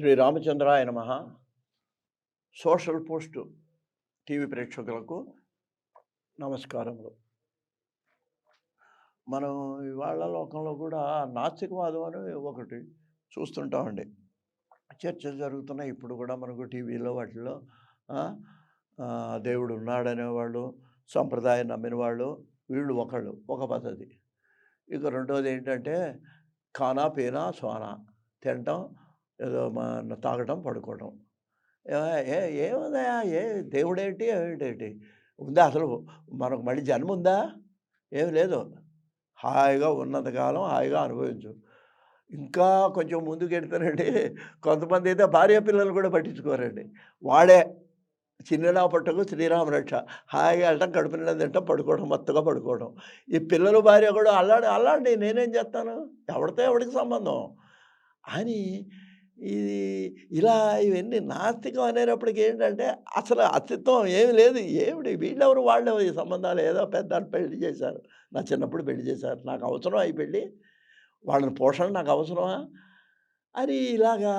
శ్రీరామచంద్రాయ నమ. Social post TV ప్రేక్షకులకు నమస్కారములు. మనం ఇవాళ లోకంలో కూడా నాస్తికవాదం అని ఒకటి చూస్తుంటామండి. చర్చలు జరుగుతున్నాయి ఇప్పుడు కూడా మనకు టీవీలో వాటిల్లో. ఆ, ఆ, దేవుడు ఉన్నాడనేవాళ్ళు, సంప్రదాయం నమ్మిన వాళ్ళు, వీళ్ళు ఒక పద్ధతి. ఇక రెండోది ఏంటంటే ఖానా పీనా సోనా, తినటం, ఏదో తాగటం, పడుకోవటం. ఏముందా, దేవుడేంటి ఏమిటేంటి ఉందా అసలు? మనకు మళ్ళీ జన్మ ఉందా? ఏమి లేదు. హాయిగా ఉన్నంతకాలం హాయిగా అనుభవించు. ఇంకా కొంచెం ముందుకెళ్తానండి, కొంతమంది అయితే భార్య పిల్లలు కూడా పట్టించుకోరండి. వాడే చిన్ననా పట్టకు శ్రీరామ రక్ష, హాయిగా వెళ్ళటం, కడుపు నిండా తింటాం, పడుకోవడం, మొత్తగా పడుకోవడం. ఈ పిల్లలు భార్య కూడా అల్లాడి నేనేం చేస్తాను, ఎవడితో ఎవడికి సంబంధం అని. ఇది ఇలా ఇవన్నీ నాస్తికం అనేటప్పటికి ఏంటంటే అసలు అస్తిత్వం ఏమి లేదు. ఏమిటి వీళ్ళెవరు వాళ్ళెవరు, ఈ సంబంధాలు ఏదో పెద్ద పెళ్లి చేశారు, నా చిన్నప్పుడు పెళ్లి చేశారు, నాకు అవసరమా ఈ పెళ్ళి, వాళ్ళని పోషణ నాకు అవసరమా అని ఇలాగా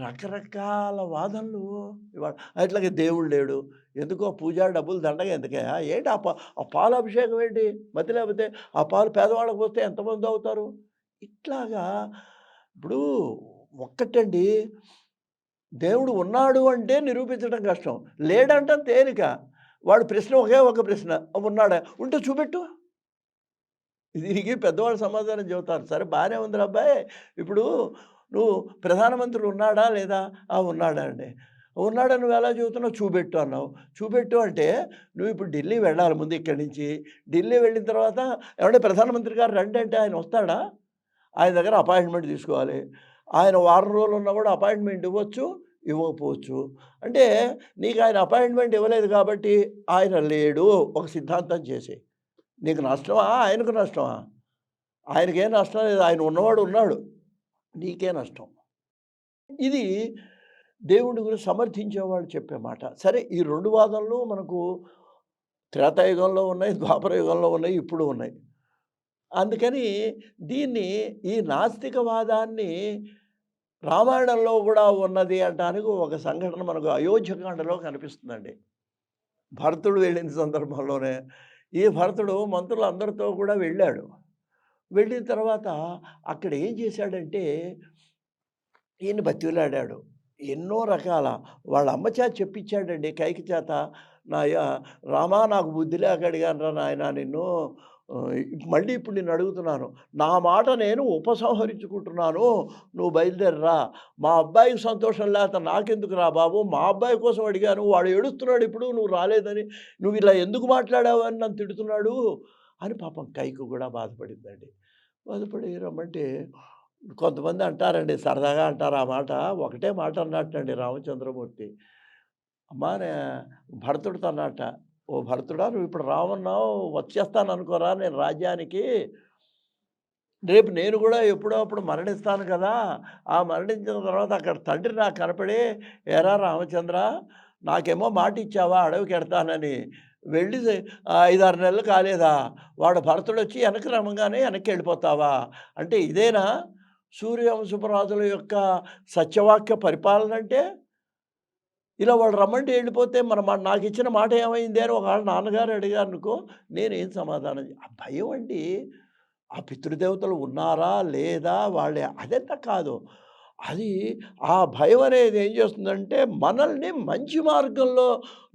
రకరకాల వాదనలు. ఇవాళ అట్లాగే దేవుడు లేడు, ఎందుకో పూజా డబ్బులు దండగా ఎందుకే, ఏంటి ఆ పాలు అభిషేకం ఏంటి మతి, లేకపోతే ఆ పాలు పేదవాళ్ళకి పోస్తే ఎంతమంది అవుతారు ఇట్లాగా. ఇప్పుడు ఒక్కటండి, దేవుడు ఉన్నాడు అంటే నిరూపించడం కష్టం, లేడంటాం తేలిక. వాడు ప్రశ్న ఒక ప్రశ్న, ఉన్నాడా, ఉంటే చూపెట్టు. దీనికి పెద్దవాళ్ళు సమాధానం చెబుతారు. సరే బాగానే ఉంది అబ్బాయి, ఇప్పుడు నువ్వు ప్రధానమంత్రి ఉన్నాడా లేదా? ఉన్నాడా అండి. ఉన్నాడా, నువ్వు ఎలా చెబుతున్నావు, చూపెట్టు అన్నావు. చూపెట్టు అంటే నువ్వు ఇప్పుడు ఢిల్లీ వెళ్ళాలి ముందు ఇక్కడి నుంచి. ఢిల్లీ వెళ్ళిన తర్వాత ఏమంటే ప్రధానమంత్రి గారు రండి అంటే ఆయన వస్తాడా? ఆయన దగ్గర అపాయింట్మెంట్ తీసుకోవాలి. ఆయన వారం రోజులు ఉన్నా కూడా అపాయింట్మెంట్ ఇవ్వచ్చు, ఇవ్వకపోవచ్చు. అంటే నీకు ఆయన అపాయింట్మెంట్ ఇవ్వలేదు కాబట్టి ఆయన లేడు ఒక సిద్ధాంతం చేసి, నీకు నష్టమా ఆయనకు నష్టమా? ఆయనకేం నష్టం లేదు, ఆయన ఉన్నవాడు ఉన్నాడు, నీకే నష్టం. ఇది దేవుడి గురించి సమర్థించేవాడు చెప్పే మాట. సరే, ఈ రెండు వాదనలు మనకు త్రేతాయుగంలో ఉన్నాయి, ద్వాపర యుగంలో ఉన్నాయి, ఇప్పుడు ఉన్నాయి. అందుకని ఈ నాస్తికవాదాన్ని రామాయణంలో కూడా ఉన్నది అంటానికి ఒక సంఘటన మనకు అయోధ్యకాండలో కనిపిస్తుందండి. భరతుడు వెళ్ళిన సందర్భంలోనే ఈ భరతుడు మంత్రులందరితో కూడా వెళ్ళాడు. వెళ్ళిన తర్వాత అక్కడ ఏం చేశాడంటే ఈయన బతిలాడాడు. ఎన్నో రకాల వాళ్ళ అమ్మ చేత చెప్పించాడండి, కైక చేత. రామా, నాకు బుద్ధి లేక అడిగానురా నాయన నిన్ను, మళ్ళీ ఇప్పుడు నిన్ను అడుగుతున్నాను, నా మాట నేను ఉపసంహరించుకుంటున్నాను, నువ్వు బయలుదేరరా. మా అబ్బాయికి సంతోషం లేక నాకెందుకు రా బాబు, మా అబ్బాయి కోసం అడిగాను, వాడు ఏడుస్తున్నాడు ఇప్పుడు నువ్వు రాలేదని, నువ్వు ఇలా ఎందుకు మాట్లాడావు అని నన్ను తిడుతున్నాడు అని పాపం కైకు కూడా బాధపడిందండి. బాధపడి రమ్మంటే కొంతమంది అంటారండి, సరదాగా అంటారు ఆ మాట, ఒకటే మాట అన్నట్టండి రామచంద్రమూర్తి. అమ్మా భరతుడితో అన్నట్ట, ఓ భరతుడా, నువ్వు ఇప్పుడు రామన్నావు, వచ్చేస్తాను అనుకోరా నేను రాజ్యానికి, రేపు నేను కూడా ఎప్పుడో అప్పుడు మరణిస్తాను కదా, ఆ మరణించిన తర్వాత అక్కడ తండ్రి నాకు కనపడి, ఏరా రామచంద్ర, నాకేమో మాట ఇచ్చావా అడవికి ఎడతానని, వెళ్ళి 5-6 నెలలు కాలేదా, వాడు భరతుడు వచ్చి వెనక్కి రమ్మంగానే వెనక్కి వెళ్ళిపోతావా అంటే ఇదేనా సూర్యవంశపురాజుల యొక్క సత్యవాక్య పరిపాలన అంటే? ఇలా వాళ్ళు రమ్మంటే వెళ్ళిపోతే నాకు ఇచ్చిన మాట ఏమైంది అని ఒకవేళ నాన్నగారు అడిగారు అనుకో, నేనేం సమాధానం ఆ భయం అండి. ఆ పితృదేవతలు ఉన్నారా లేదా వాళ్ళే అదంతా కాదు, అది ఆ భయం అనేది ఏం చేస్తుందంటే మనల్ని మంచి మార్గంలో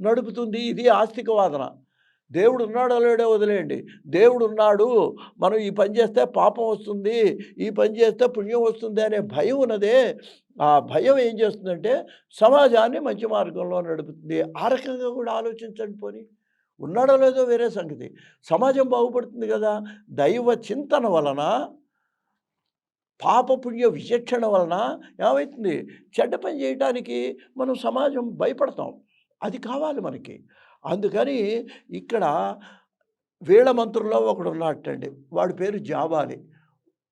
నడుపుతుంది. ఇది ఆస్తికవాదన. దేవుడు ఉన్నాడో లేడో వదిలేయండి, దేవుడు ఉన్నాడు, మనం ఈ పని చేస్తే పాపం వస్తుంది, ఈ పని చేస్తే పుణ్యం వస్తుంది అనే భయం ఉన్నదే, ఆ భయం ఏం చేస్తుందంటే సమాజాన్ని మంచి మార్గంలో నడుపుతుంది. ఆ రకంగా కూడా ఆలోచించండి. పోనీ ఉన్నాడో లేదో వేరే సంగతి, సమాజం బాగుపడుతుంది కదా. దైవ చింతన వలన, పాపపుణ్య విచక్షణ వలన ఏమవుతుంది, చెడ్డ పని చేయటానికి మనం సమాజం భయపడతాం. అది కావాలి మనకి. అందుకని ఇక్కడ వీళ్ళ మంత్రుల్లో ఒకడు ఉన్నట్టండి, వాడి పేరు జాబాలి.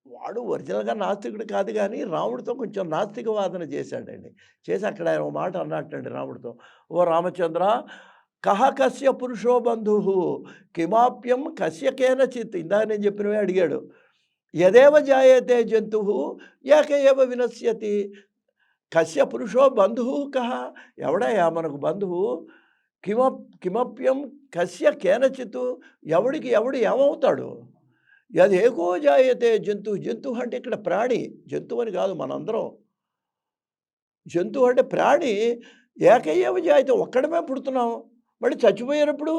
వాడు ఒరిజినల్గా నాస్తికుడు కాదు, కానీ రాముడితో కొంచెం నాస్తిక వాదన చేశాడండి. చేసి అక్కడ ఆయన ఒక మాట అన్నట్టండి రాముడితో, ఓ రామచంద్ర, కహ కస్య పురుషో బంధు కిమాప్యం కస్యకేన చిత్, ఇందాక నేను చెప్పినవే అడిగాడు. యదేవ జాయతే జంతువు ఏక ఏవ వినశ్యతి, కస్య పురుషో బంధువు కహ, ఎవడయ్యా మనకు బంధువు? కిమప్యం కస్య కేనచిత్, ఎవడికి ఎవడు ఏమవుతాడు? యదేకో జాయతే జంతువు, జంతువు అంటే ఇక్కడ ప్రాణి, జంతువు అని కాదు, మనందరం జంతువు అంటే ప్రాణి. ఏకయ్యేవ జాయతే, ఒక్కడమే పుడుతున్నాం, మళ్ళీ చచ్చిపోయినప్పుడు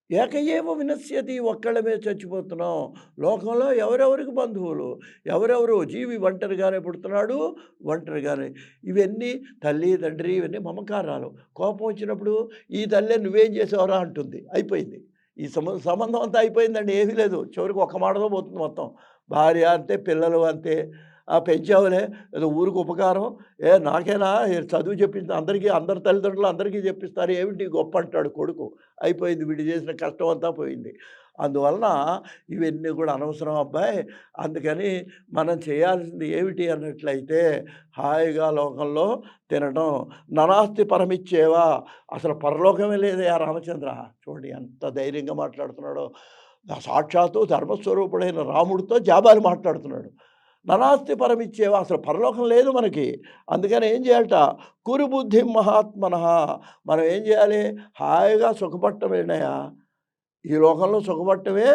ఏకయ్యేవ వినశ్యతి, ఒక్కళ్ళమే చచ్చిపోతున్నాం. లోకంలో ఎవరెవరికి బంధువులు, ఎవరెవరు జీవి ఒంటరిగానే పుడుతున్నాడు, ఒంటరిగానే. ఇవన్నీ తల్లి తండ్రి ఇవన్నీ మమకారాలు. కోపం వచ్చినప్పుడు ఈ తల్లే నువ్వేం చేసావురా అంటుంది, అయిపోయింది. ఈ సంబంధం అంతా అయిపోయిందండి, ఏమీ లేదు. చివరికి ఒక్క మాటతో పోతుంది మొత్తం. భార్య అంతే, పిల్లలు అంతే. పెంచావులే ఏదో ఊరికి ఉపకారం, నాకేనా చదువు చెప్పింది అందరికీ, అందరి తల్లిదండ్రులు అందరికీ చెప్పిస్తారు, ఏమిటి గొప్ప అంటాడు కొడుకు. అయిపోయింది, వీడు చేసిన కష్టం అంతా పోయింది. అందువలన ఇవన్నీ కూడా అనవసరం అబ్బాయి. అందుకని మనం చేయాల్సింది ఏమిటి అన్నట్లయితే హాయిగా లోకంలో తినడం. ననాస్తి పరమిచ్చేవా, అసలు పరలోకమే లేదయా రామచంద్ర. చూడండి ఎంత ధైర్యంగా మాట్లాడుతున్నాడో. సాక్షాత్తు ధర్మస్వరూపుడైన రాముడితో జాబాలి మాట్లాడుతున్నాడు. ననాస్తి పరమిచ్చేవా, అసలు పరలోకం లేదు మనకి. అందుకని ఏం చేయాలట, కురుబుద్ధి మహాత్మన, మనం ఏం చేయాలి, హాయిగా సుఖపట్టమేనయా, ఈ లోకంలో సుఖపట్టమే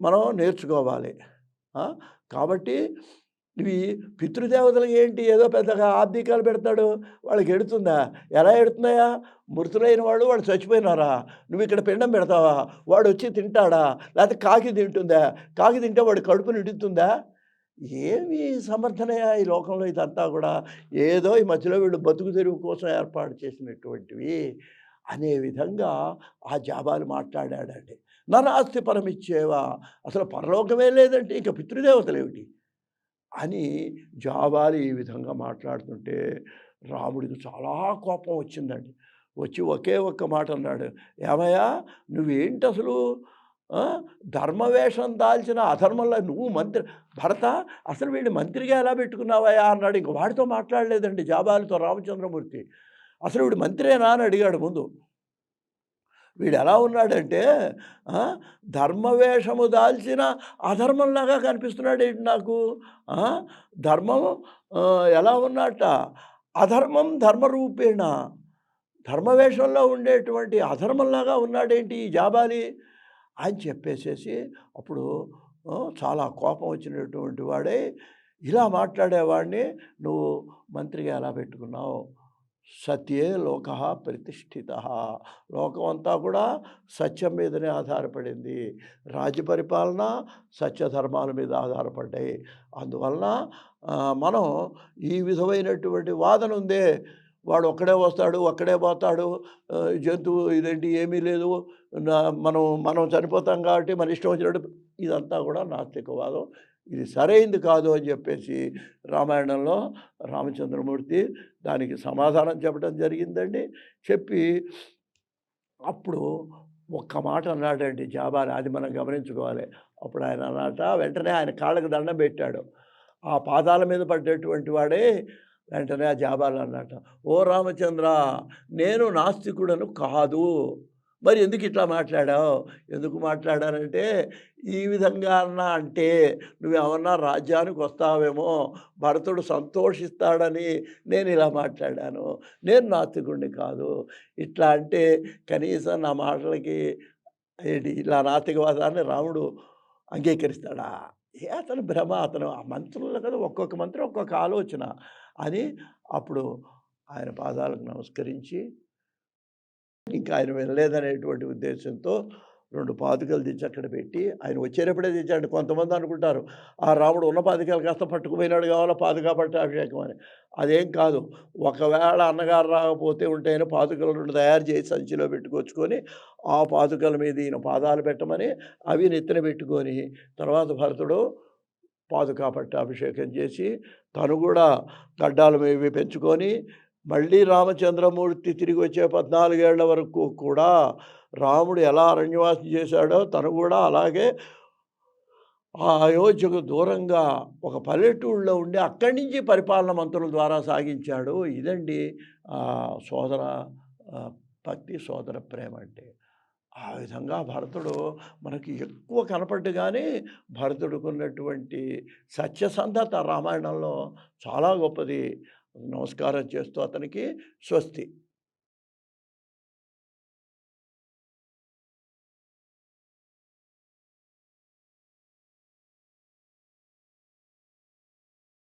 మనం నేర్చుకోవాలి. కాబట్టి ఇవి పితృదేవతలకు ఏంటి, ఏదో పెద్దగా ఆబ్దికాలు పెడతాడు, వాళ్ళకి ఎడుతుందా? ఎలా ఎడుతున్నాయా? మృతులైన వాళ్ళు చచ్చిపోయినారా, నువ్వు ఇక్కడ పిండం పెడతావా, వాడు వచ్చి తింటాడా? లేకపోతే కాకి తింటుందా? కాకి తింటే వాడు కడుపు నిండుతుందా? ఏమి సమర్థనయా ఈ లోకంలో ఇదంతా కూడా, ఏదో ఈ మధ్యలో వీళ్ళు బతుకు తెరువు కోసం ఏర్పాటు చేసినటువంటివి అనే విధంగా ఆ జాబాలు మాట్లాడాడండి. ననాస్తి పరమిచ్చేవా, అసలు పరలోకమే లేదంటే ఇక పితృదేవతలు ఏమిటి అని జాబాలి ఈ విధంగా మాట్లాడుతుంటే రాముడికి చాలా కోపం వచ్చిందండి. వచ్చి ఒకే ఒక్క మాట అన్నాడు, ఏమయ్యా నువ్వేంటి అసలు ధర్మవేషం దాల్చిన అధర్మంలో నువ్వు మంత్రి భరత, అసలు వీడిని మంత్రిగా ఎలా పెట్టుకున్నావయ్యా అన్నాడు. ఇంక వాడితో మాట్లాడలేదండి జాబాలితో రామచంద్రమూర్తి. అసలు వీడు మంత్రేనా అని అడిగాడు ముందు. వీడు ఎలా ఉన్నాడంటే ధర్మవేషము దాల్చిన అధర్మంలాగా కనిపిస్తున్నాడు ఏంటి నాకు. ధర్మం ఎలా ఉన్నట్ట, అధర్మం ధర్మరూపేణ, ధర్మవేషంలో ఉండేటువంటి అధర్మంలాగా ఉన్నాడేంటి ఈ జాబాలి అని చెప్పేసేసి అప్పుడు చాలా కోపం వచ్చినటువంటి వాడే ఇలా మాట్లాడేవాడిని నువ్వు మంత్రిగా ఎలా పెట్టుకున్నావు. సత్యే లోక ప్రతిష్ఠిత, లోకం అంతా కూడా సత్యం మీదనే ఆధారపడింది. రాజ్య పరిపాలన సత్యధర్మాల మీద ఆధారపడ్డాయి. అందువలన మనం ఈ విధమైనటువంటి వాదన ఉందే, వాడు ఒక్కడే వస్తాడు ఒక్కడే పోతాడు, జంతువు ఇదేంటి ఏమీ లేదు, మనం చనిపోతాం కాబట్టి మన ఇష్టం వచ్చినట్టు, ఇదంతా కూడా నాస్తికవాదం, ఇది సరైంది కాదు అని చెప్పేసి రామాయణంలో రామచంద్రమూర్తి దానికి సమాధానం చెప్పడం జరిగిందండి. చెప్పి అప్పుడు ఒక్క మాట అన్నాడండి జాబాలి, అది మనం గమనించుకోవాలి. అప్పుడు ఆయన అన్నట వెంటనే ఆయన కాళ్ళకి దండం పెట్టాడు. ఆ పాదాల మీద పడ్డటువంటి వాడే వెంటనే ఆ జాబాలి అన్నట, ఓ రామచంద్ర నేను నాస్తికుడను కాదు, మరి ఎందుకు ఇట్లా మాట్లాడావు? ఎందుకు మాట్లాడానంటే ఈ విధంగా అన్నా అంటే నువ్వేమన్నా రాజ్యానికి వస్తావేమో, భరతుడు సంతోషిస్తాడని నేను ఇలా మాట్లాడాను, నేను నాస్తికుడిని కాదు. ఇట్లా అంటే కనీసం నా మాటలకి ఏంటి ఇలా నాస్తికవాదాన్ని రాముడు అంగీకరిస్తాడా? అతను భ్రమ, అతను ఆ మంత్రులు కదా, ఒక్కొక్క మంత్రి ఒక్కొక్క ఆలోచన అని అప్పుడు ఆయన పాదాలకు నమస్కరించి ఇంకా ఆయన వినలేదనేటువంటి ఉద్దేశంతో 2 పాదుకలు తెచ్చి అక్కడ పెట్టి, ఆయన వచ్చేటప్పుడే తెచ్చాడు. కొంతమంది అనుకుంటారు ఆ రాముడు ఉన్న పాదుకలు కాస్త పట్టుకుపోయినాడు కావాలా పాదుకా పట్టాభిషేకం అని. అదేం కాదు. ఒకవేళ అన్నగారు రాకపోతే ఉంటేనే పాదుకలు 2 తయారు చేసి సంచిలో పెట్టుకొచ్చుకొని ఆ పాదుకల మీద ఈయన పాదాలు పెట్టమని అవి నెత్తిన పెట్టుకొని తర్వాత భరతుడు పాదుకా పట్టాభిషేకం చేసి తను కూడా గడ్డాలు ఇవి పెంచుకొని మళ్ళీ రామచంద్రమూర్తి తిరిగి వచ్చే 14 ఏళ్ల వరకు కూడా రాముడు ఎలా అరణ్యవాసం చేశాడో తను కూడా అలాగే ఆ అయోధ్యకు దూరంగా ఒక పల్లెటూళ్ళలో ఉండి అక్కడి నుంచి పరిపాలన మంత్రుల ద్వారా సాగించాడు. ఇదండి సోదర భక్తి, సోదర ప్రేమ అంటే. ఆ విధంగా భరతుడు మనకి ఎక్కువ కనపడ్డు కానీ భరతుడికి ఉన్నటువంటి సత్యసంధత రామాయణంలో చాలా గొప్పది. నమస్కారం చేస్తూ అతనికి స్వస్తి.